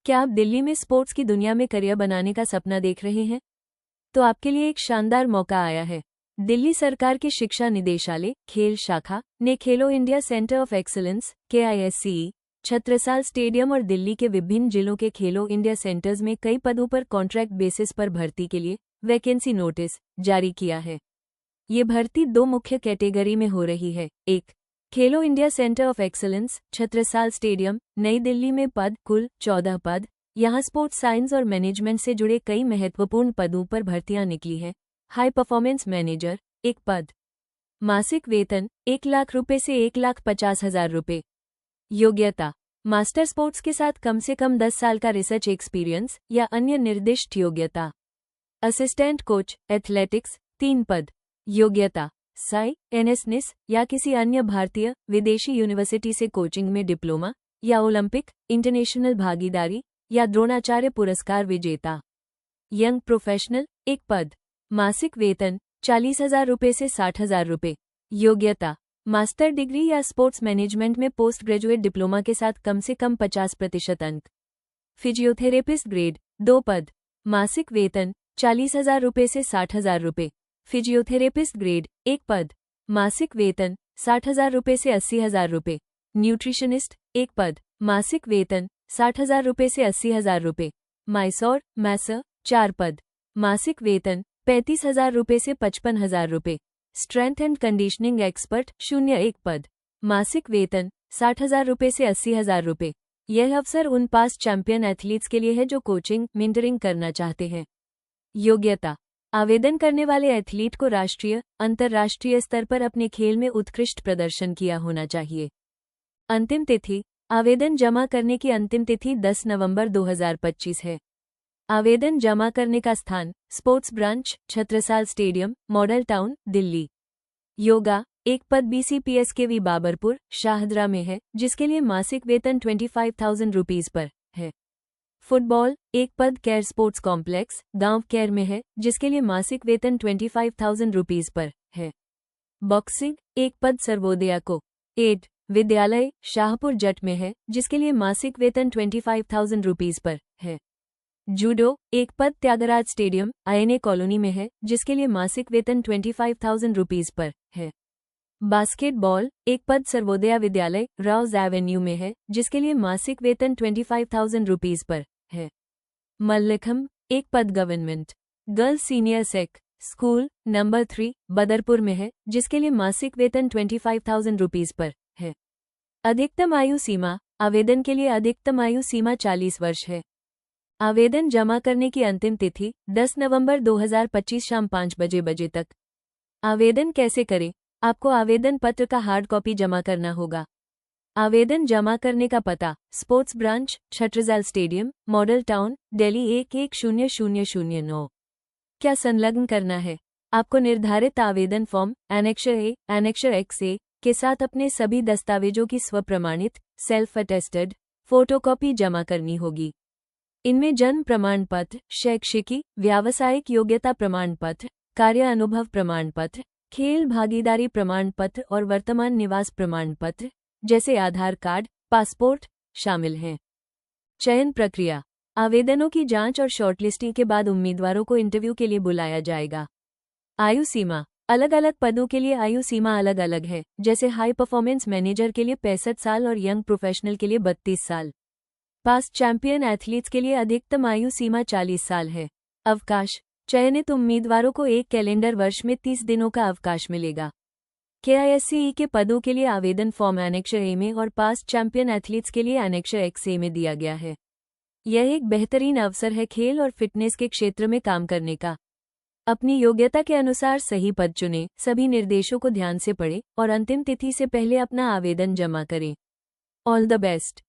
क्या आप दिल्ली में स्पोर्ट्स की दुनिया में करियर बनाने का सपना देख रहे हैं? तो आपके लिए एक शानदार मौका आया है। दिल्ली सरकार के शिक्षा निदेशालय खेल शाखा ने खेलो India centre of excellence KISCE, Chhatrasal stadium और दिल्ली के विभिन्न जिलों के खेलो इंडिया सेंटर्स में कई पदों पर कॉन्ट्रैक्ट बेसिस पर भर्ती के लिए वैकेंसी नोटिस जारी किया है। ये भर्ती दो मुख्य कैटेगरी में हो रही है। एक, खेलो India centre of excellence Chhatrasal stadium नई दिल्ली में पद कुल 14 पद। यहाँ स्पोर्ट्स साइंस और मैनेजमेंट से जुड़े कई महत्वपूर्ण पदों पर भर्तियां निकली हैं। हाई परफॉर्मेंस मैनेजर 1 पद। मासिक वेतन 1 लाख रुपए से 1,50,000 रुपए। योग्यता मास्टर स्पोर्ट्स के साथ कम से कम 10 साल का रिसर्च एक्सपीरियंस या अन्य निर्दिष्ट योग्यता। असिस्टेंट कोच एथलेटिक्स 3 पद। योग्यता साई NS या किसी अन्य भारतीय विदेशी यूनिवर्सिटी से कोचिंग में डिप्लोमा या ओलंपिक इंटरनेशनल भागीदारी या द्रोणाचार्य पुरस्कार विजेता। यंग प्रोफेशनल 1 पद। मासिक वेतन 40,000 रुपये से 60,000 रुपये। योग्यता मास्टर डिग्री या स्पोर्ट्स मैनेजमेंट में पोस्ट ग्रेजुएट डिप्लोमा के साथ कम से कम 50% अंक। फिजियोथेरेपिस्ट ग्रेड 2 पद। मासिक वेतन 40,000 रुपये से 60,000 रुपये। फिजियोथेरेपिस्ट ग्रेड 1 पद। मासिक वेतन 60,000 रुपये से 80,000 रुपये। न्यूट्रिशनिस्ट 1 पद। मासिक वेतन 60,000 रुपये से 80,000 रुपये। मैसोर मैसर 4 पद। मासिक वेतन 35,000 रुपये से 55,000 रुपये। स्ट्रेंथ एंड कंडीशनिंग एक्सपर्ट 01 पद। मासिक वेतन 60,000 रुपये से 80,000 रुपये। यह अवसर उन पास्ट चैंपियन एथलीट्स के लिए है जो कोचिंग मेंटरिंग करना चाहते हैं। योग्यता आवेदन करने वाले एथलीट को राष्ट्रीय अंतर्राष्ट्रीय स्तर पर अपने खेल में उत्कृष्ट प्रदर्शन किया होना चाहिए। अंतिम तिथि आवेदन जमा करने की अंतिम तिथि 10 नवंबर 2025 है। आवेदन जमा करने का स्थान sports branch Chhatrasal stadium model town Delhi. Yoga 1 पद BCPSKV बाबरपुर शाहदरा में है जिसके लिए मासिक वेतन 25,000 रुपीज पर है। फुटबॉल 1 पद केयर स्पोर्ट्स कॉम्प्लेक्स गांव केयर में है जिसके लिए मासिक वेतन 25,000 रुपीज पर है। बॉक्सिंग 1 पद सर्वोदया को 8 विद्यालय शाहपुर जट में है जिसके लिए मासिक वेतन 25,000 रुपीज पर है। जूडो 1 पद त्यागराज स्टेडियम INA कॉलोनी में है जिसके लिए मासिक वेतन 25,000 रुपीज पर है। बास्केटबॉल 1 पद सर्वोदया विद्यालय राउज एवेन्यू में है जिसके लिए मासिक वेतन 25,000 रुपीज पर है। मल्लखम्ब 1 पद गवर्नमेंट गर्ल्स सीनियर सेक स्कूल नंबर 3 बदरपुर में है जिसके लिए मासिक वेतन 25,000 रुपीज पर है। अधिकतम आयु सीमा आवेदन के लिए अधिकतम आयु सीमा 40 वर्ष है। आवेदन जमा करने की अंतिम तिथि 10 नवंबर 2025 शाम 5 बजे तक। आवेदन कैसे करें? आपको आवेदन पत्र का हार्ड कॉपी जमा करना होगा। आवेदन जमा करने का पता sports branch Chhatrasal stadium model town Delhi 110009। क्या संलग्न करना है? आपको निर्धारित आवेदन form annexure A, annexure XA के साथ अपने सभी दस्तावेजों की स्वप्रमाणित सेल्फ अटेस्टेड फोटोकॉपी जमा करनी होगी। इनमें जन्म प्रमाण पत्र, शैक्षिकी, व्यावसायिक योग्यता प्रमाण पत्र, कार्य अनुभव प्रमाण पत्र, खेल भागीदारी प्रमाण पत्र और वर्तमान निवास प्रमाण पत्र जैसे आधार कार्ड, पासपोर्ट शामिल हैं। चयन प्रक्रिया आवेदनों की जांच और शॉर्टलिस्टिंग के बाद उम्मीदवारों को इंटरव्यू के लिए बुलाया जाएगा। आयु सीमा अलग अलग पदों के लिए आयु सीमा अलग अलग है जैसे हाई परफॉर्मेंस मैनेजर के लिए 65 साल और यंग प्रोफेशनल के लिए 32 साल। पास्ट चैंपियन एथलीट्स के लिए अधिकतम आयु सीमा 40 साल है। अवकाश चयनित उम्मीदवारों को 1 कैलेंडर वर्ष में 30 दिनों का अवकाश मिलेगा। KISCE के पदों के लिए आवेदन फॉर्म एनेक्सर A में और पास्ट चैंपियन एथलीट्स के लिए एनेक्सर XA में दिया गया है। यह एक बेहतरीन अवसर है खेल और फिटनेस के क्षेत्र में काम करने का। अपनी योग्यता के अनुसार सही पद चुनें, सभी निर्देशों को ध्यान से पढ़ें और अंतिम तिथि से पहले अपना आवेदन जमा करें। All the best.